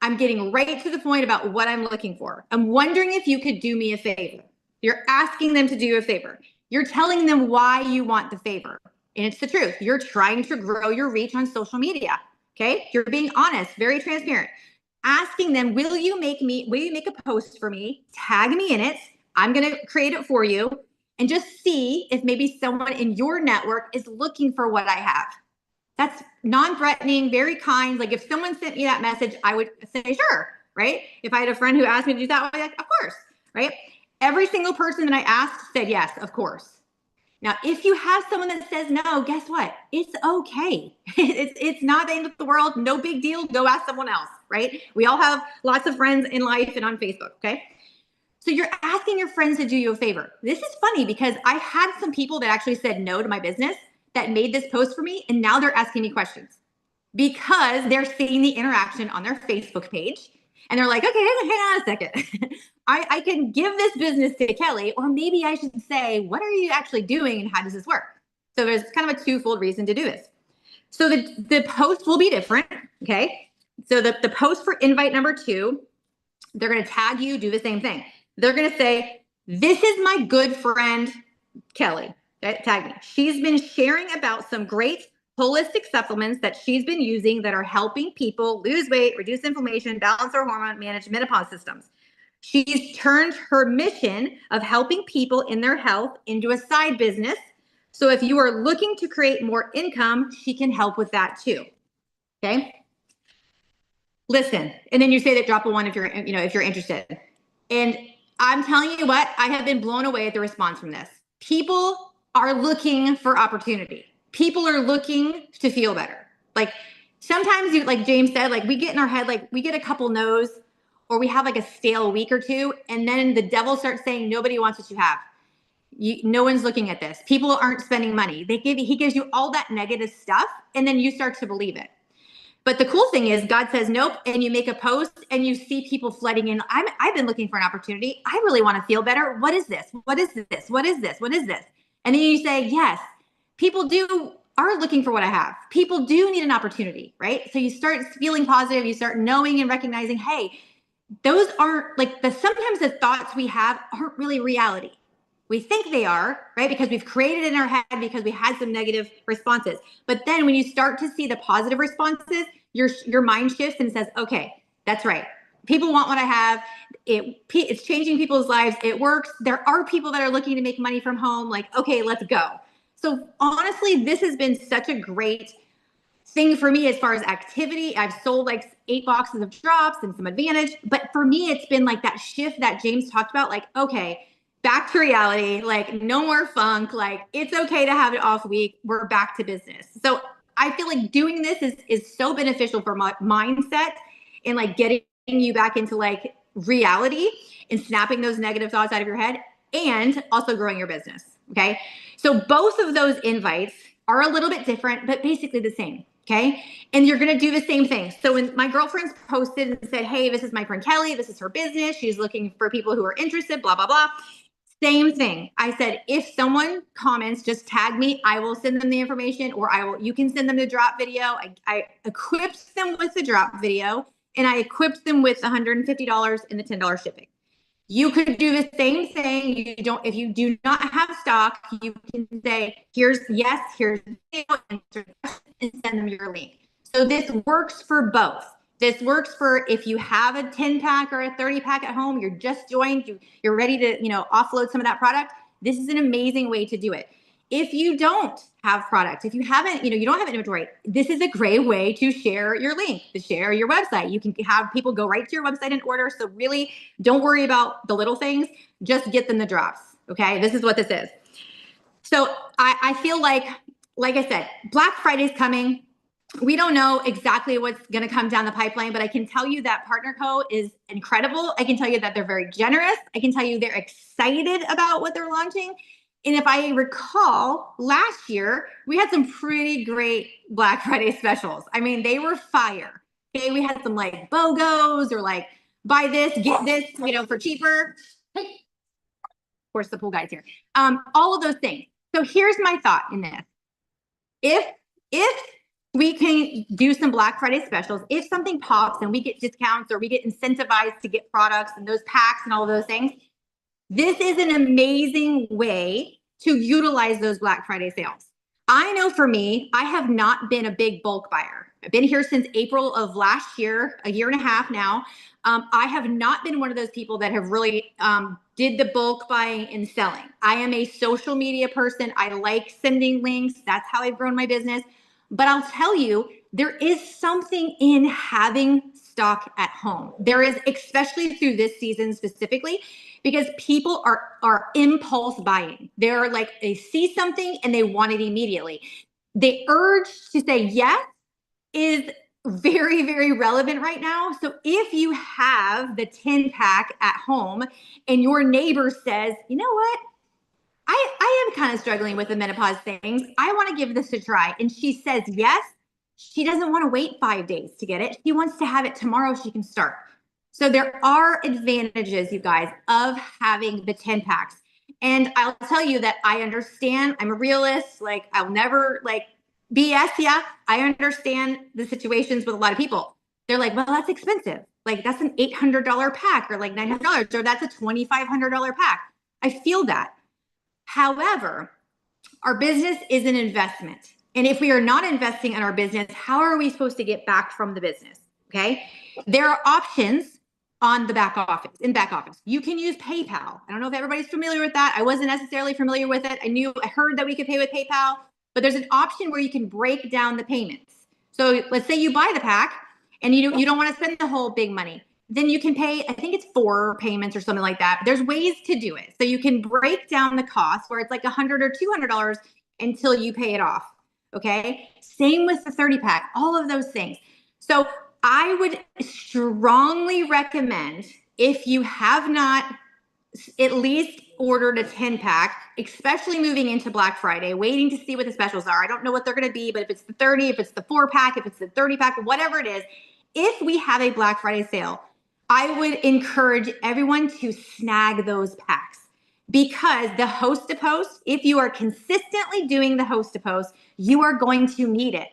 I'm getting right to the point about what I'm looking for. I'm wondering if you could do me a favor. You're asking them to do a favor. You're telling them why you want the favor. And it's the truth. You're trying to grow your reach on social media. Okay? You're being honest, very transparent. Asking them, will you make a post for me? Tag me in it. I'm going to create it for you and just see if maybe someone in your network is looking for what I have. That's non-threatening, very kind. Like if someone sent me that message, I would say, sure, right? If I had a friend who asked me to do that, I'd be like, of course, right? Every single person that I asked said yes, of course. Now, if you have someone that says no, guess what? It's okay. It's not the end of the world. No big deal. Go ask someone else, right? We all have lots of friends in life and on Facebook, okay? So you're asking your friends to do you a favor. This is funny because I had some people that actually said no to my business that made this post for me, and now they're asking me questions because they're seeing the interaction on their Facebook page. And they're like, okay, hang on a second. I can give this business to Kelly, or maybe I should say, what are you actually doing and how does this work? So there's kind of a twofold reason to do this. So the post will be different, okay? So the post for invite number 2, they're going to tag you, do the same thing. They're going to say, this is my good friend, Kelly. Tag me. She's been sharing about some great holistic supplements that she's been using that are helping people lose weight, reduce inflammation, balance their hormone, manage menopause systems. She's turned her mission of helping people in their health into a side business. So if you are looking to create more income, she can help with that too. Okay. Listen, and then you say that drop a 1 if you're interested. And I'm telling you what, I have been blown away at the response from this. People are looking for opportunity. People are looking to feel better. Like sometimes like James said, like we get in our head, like we get a couple no's or we have like a stale week or two. And then the devil starts saying, nobody wants what you have. No one's looking at this. People aren't spending money. He gives you all that negative stuff. And then you start to believe it. But the cool thing is God says, nope. And you make a post and you see people flooding in. I've been looking for an opportunity. I really want to feel better. What is this? What is this? What is this? What is this? And then you say, yes, people are looking for what I have. People do need an opportunity, right? So you start feeling positive. You start knowing and recognizing, hey, those aren't like sometimes the thoughts we have aren't really reality. We think they are, right? Because we've created it in our head because we had some negative responses. But then when you start to see the positive responses, your mind shifts and says, okay, that's right. People want what I have. It's changing people's lives. It works. There are people that are looking to make money from home. Like, okay, let's go. So honestly, this has been such a great thing for me as far as activity. I've sold like 8 boxes of drops and some advantage. But for me, it's been like that shift that James talked about. Like, okay, back to reality, like no more funk, like it's okay to have an off week. We're back to business. So I feel like doing this is so beneficial for my mindset and like getting you back into like reality and snapping those negative thoughts out of your head and also growing your business. Okay. So both of those invites are a little bit different, but basically the same. Okay. And you're going to do the same thing. So when my girlfriends posted and said, hey, this is my friend Kelly, this is her business. She's looking for people who are interested, blah, blah, blah. Same thing. I said, if someone comments, just tag me. I will send them the information or you can send them the drop video. I equipped them with the drop video and I equipped them with $150 and the $10 shipping. You could do the same thing. If you do not have stock, you can say, here's the video and send them your link. So this works for both. This works for if you have a 10 pack or a 30 pack at home, you're just joined, you're ready to, offload some of that product. This is an amazing way to do it. If you don't have product, if you haven't, you don't have inventory, this is a great way to share your link, to share your website. You can have people go right to your website and order. So really don't worry about the little things, just get them the drops. Okay. This is what this is. So I feel like I said, Black Friday's coming. We don't know exactly what's going to come down the pipeline, but I can tell you that Partner Co is incredible. I can tell you that they're very generous. I can tell you they're excited about what they're launching. And if I recall, last year, we had some pretty great Black Friday specials. I mean, they were fire. Okay, we had some like BOGOs or like buy this, get this, for cheaper. Hey, of course, the pool guy's here. All of those things. So here's my thought in this. If we can do some Black Friday specials, if something pops and we get discounts or we get incentivized to get products and those packs and all of those things, this is an amazing way to utilize those Black Friday sales. I know for me, I have not been a big bulk buyer. I've been here since April of last year, a year and a half now. I have not been one of those people that have really did the bulk buying and selling. I am a social media person. I like sending links. That's how I've grown my business. But I'll tell you, there is something in having stock at home. There is, especially through this season specifically, because people are impulse buying. They're like, they see something and they want it immediately. The urge to say yes is very, very relevant right now. So if you have the 10 pack at home and your neighbor says, you know what? I am kind of struggling with the menopause things. I want to give this a try. And she says yes. She doesn't want to wait 5 days to get it. She wants to have it tomorrow. She can start. So there are advantages, you guys, of having the 10 packs. And I'll tell you that I understand. I'm a realist. Like, I'll never BS. Yeah, I understand the situations with a lot of people. They're like, well, that's expensive. Like, that's an $800 pack or like $900 or that's a $2,500 pack. I feel that. However, our business is an investment. And if we are not investing in our business, how are we supposed to get back from the business? Okay. There are options on the back office, You can use PayPal. I don't know if everybody's familiar with that. I wasn't necessarily familiar with it. I heard that we could pay with PayPal, but there's an option where you can break down the payments. So let's say you buy the pack and you don't want to spend the whole big money. Then you can pay, I think it's 4 payments or something like that. There's ways to do it. So you can break down the cost where it's like $100 or $200 until you pay it off. Okay. Same with the 30 pack, all of those things. So I would strongly recommend, if you have not at least ordered a 10 pack, especially moving into Black Friday, waiting to see what the specials are. I don't know what they're going to be, but if it's the 30, if it's the 4 pack, if it's the 30 pack, whatever it is, if we have a Black Friday sale, I would encourage everyone to snag those packs, because the host to post, if you are consistently doing the host to post, you are going to need it.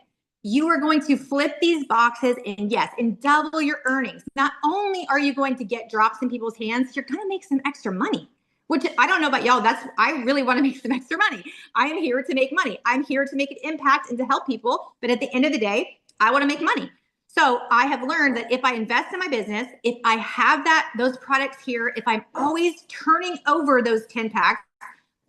You are going to flip these boxes and double your earnings. Not only are you going to get drops in people's hands, you're going to make some extra money, which I don't know about y'all. I really want to make some extra money. I am here to make money. I'm here to make an impact and to help people. But at the end of the day, I want to make money. So I have learned that if I invest in my business, if I have those products here, if I'm always turning over those 10 packs,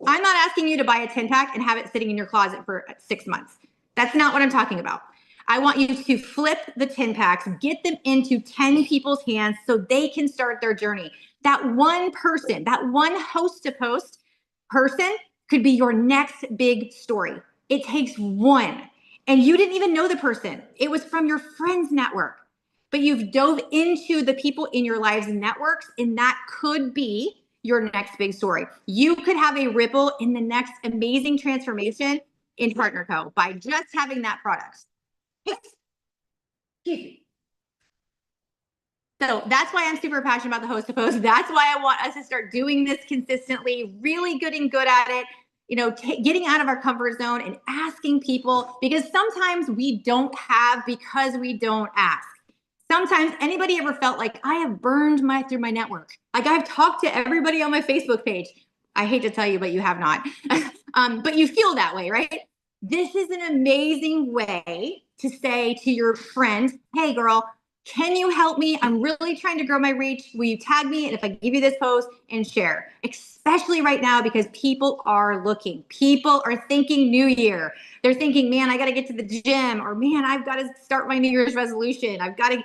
I'm not asking you to buy a 10 pack and have it sitting in your closet for 6 months. That's not what I'm talking about. I want you to flip the 10 packs, get them into 10 people's hands so they can start their journey. That one person, that one host to post person could be your next big story. It takes one. And you didn't even know the person. It was from your friend's network. But you've dove into the people in your lives and networks, and that could be your next big story. You could have a ripple in the next amazing transformation in Partner Co. by just having that product. So that's why I'm super passionate about the host to post. That's why I want us to start doing this consistently, really getting good at it, getting out of our comfort zone and asking people, because sometimes we don't have because we don't ask. Sometimes, anybody ever felt like I have burned through my network? Like, I've talked to everybody on my Facebook page. I hate to tell you, but you have not. But you feel that way, right? This is an amazing way to say to your friend, hey girl, can you help me? I'm really trying to grow my reach. Will you tag me? And if I give you this post and share, especially right now, because people are looking, people are thinking New Year. They're thinking, man, I got to get to the gym, or man, I've got to start my New Year's resolution. I've got to,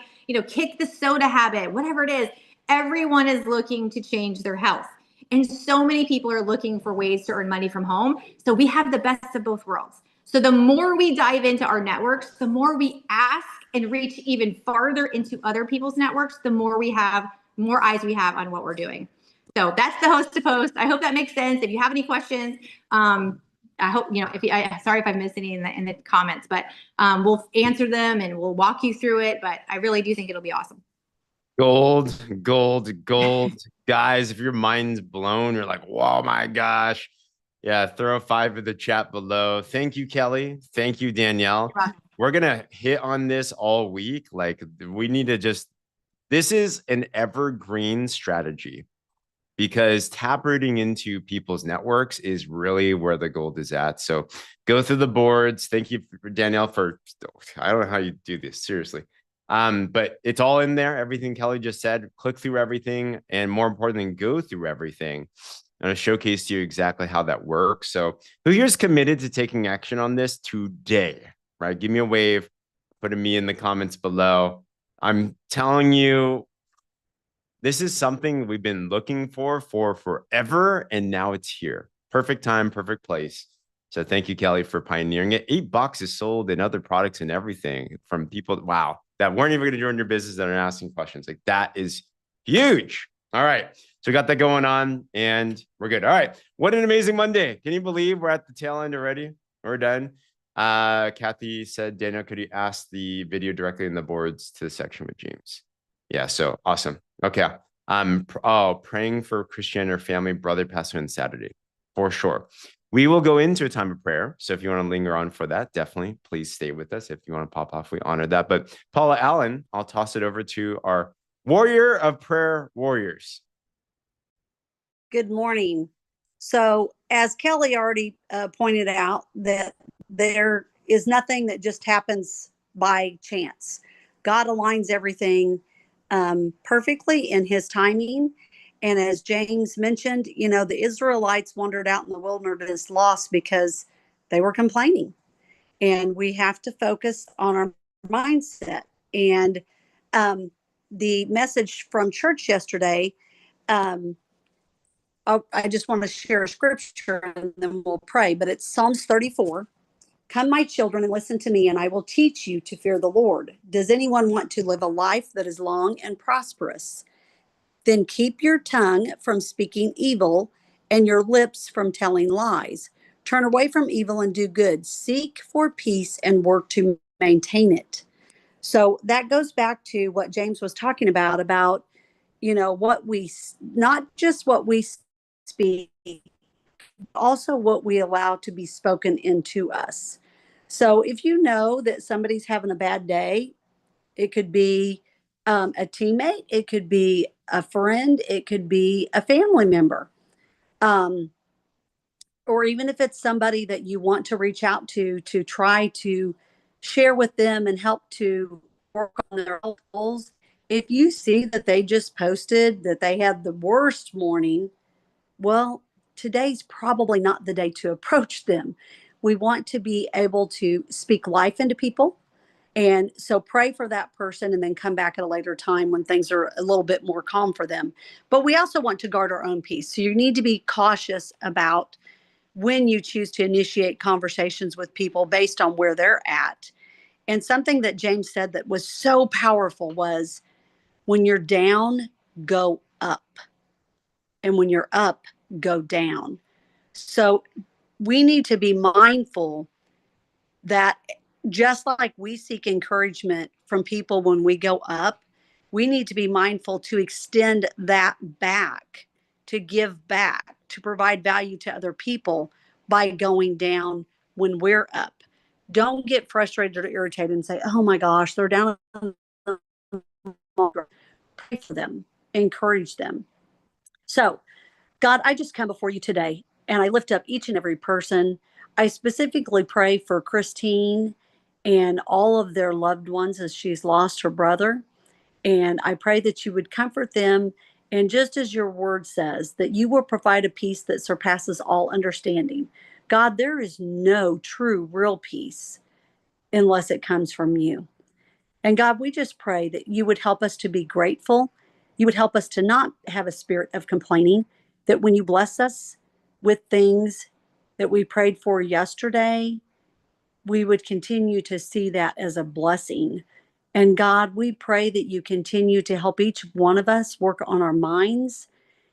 kick the soda habit, whatever it is. Everyone is looking to change their health. And so many people are looking for ways to earn money from home. So we have the best of both worlds. So the more we dive into our networks, the more we ask and reach even farther into other people's networks, the more eyes we have on what we're doing. So that's the host to post. I hope that makes sense. If you have any questions, I hope, if you, sorry if I missed any in the comments, but we'll answer them and we'll walk you through it. But I really do think it'll be awesome. Gold, gold, gold. Guys, if your mind's blown, you're like, whoa, my gosh. Yeah, throw a 5 in the chat below. Thank you, Kelly. Thank you, Danielle. We're going to hit on this all week. Like, we need to this is an evergreen strategy because taprooting into people's networks is really where the gold is at. So go through the boards. Thank you, Danielle, I don't know how you do this, seriously. But it's all in there. Everything Kelly just said, click through everything, and more importantly, go through everything. I'm going to showcase to you exactly how that works. So who here's committed to taking action on this today, right? Give me a wave, put a me in the comments below. I'm telling you, this is something we've been looking for forever, and now it's here. Perfect time, perfect place. So thank you, Kelly, for pioneering it. 8 boxes sold and other products and everything from people, wow, that weren't even going to join your business that are asking questions. Like, that is huge. All right. So we got that going on and we're good. All right. What an amazing Monday. Can you believe we're at the tail end already? We're done. Kathy said, Daniel, could you ask the video directly in the boards to the section with James? Yeah. So awesome. Okay. Praying for Christian or family brother passed on Saturday, for sure. We will go into a time of prayer. So if you want to linger on for that, definitely please stay with us. If you want to pop off, we honor that. But Paula Allen, I'll toss it over to our warrior of prayer warriors. Good morning. So as Kelly already pointed out, that there is nothing that just happens by chance. God aligns everything perfectly in his timing. And as James mentioned, the Israelites wandered out in the wilderness lost because they were complaining. And we have to focus on our mindset. And the message from church yesterday, I just want to share a scripture and then we'll pray. But it's Psalms 34. Come, my children, and listen to me, and I will teach you to fear the Lord. Does anyone want to live a life that is long and prosperous? Then keep your tongue from speaking evil and your lips from telling lies. Turn away from evil and do good. Seek for peace and work to maintain it. So that goes back to what James was talking about, what we, not just what we speak, also what we allow to be spoken into us. So if you know that somebody's having a bad day, it could be a teammate, it could be a friend, it could be a family member, or even if it's somebody that you want to reach out to try to share with them and help to work on their goals. If you see that they just posted that they had the worst morning, well, today's probably not the day to approach them. We want to be able to speak life into people. And so pray for that person and then come back at a later time when things are a little bit more calm for them. But we also want to guard our own peace. So you need to be cautious about when you choose to initiate conversations with people based on where they're at. And something that James said that was so powerful was, when you're down, go up. And when you're up, go down. So we need to be mindful that just like we seek encouragement from people when we go up, we need to be mindful to extend that back, to give back, to provide value to other people by going down when we're up. Don't get frustrated or irritated and say, oh my gosh, they're down. Pray for them, encourage them. So, God, I just come before you today and I lift up each and every person. I specifically pray for Christine and all of their loved ones as she's lost her brother. And I pray that you would comfort them. And just as your word says, that you will provide a peace that surpasses all understanding. God, there is no true, real peace unless it comes from you. And God, we just pray that you would help us to be grateful. You would help us to not have a spirit of complaining, that when you bless us with things that we prayed for yesterday, we would continue to see that as a blessing. And God, we pray that you continue to help each one of us work on our minds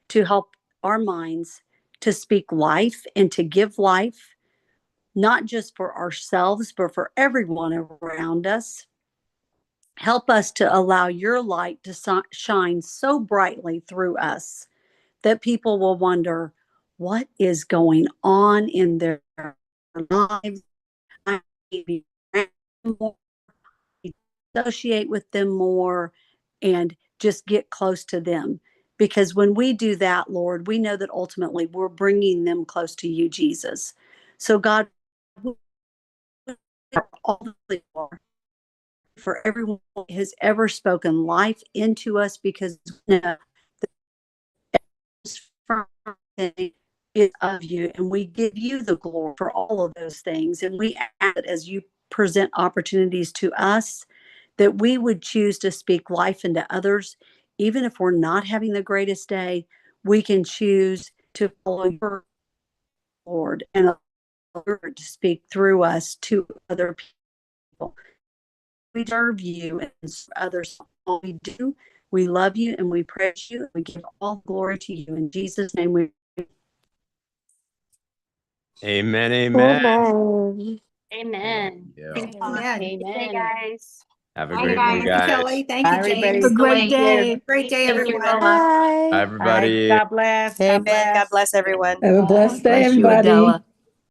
to help our minds to speak life and to give life, not just for ourselves, but for everyone around us. Help us to allow your light to shine so brightly through us that people will wonder what is going on in their lives. I need to be around them more, associate with them more, and just get close to them. Because when we do that, Lord, we know that ultimately we're bringing them close to you, Jesus. So, God, we are all the more for everyone who has ever spoken life into us, because we know that is of you, and we give you the glory for all of those things. And we ask that as you present opportunities to us, that we would choose to speak life into others. Even if we're not having the greatest day, we can choose to follow your Lord and allow to speak through us to other people. We serve you and others. All we do, we love you and we praise you. We give all glory to you. In Jesus' name we Amen. Amen. Amen. Amen. Yeah. Thank you. Amen. Good day, Amen. guys. Have a Bye, great guys. one, Thank you, guys. Kelly. Thank Bye, you, everybody. James. Have a great Thank day. you. Great day, Thank you, everyone. Bella. Bye, Bye. everybody. God bless. God Amen. bless. God bless everyone. Have a blessed day, Bless you, everybody. Adela.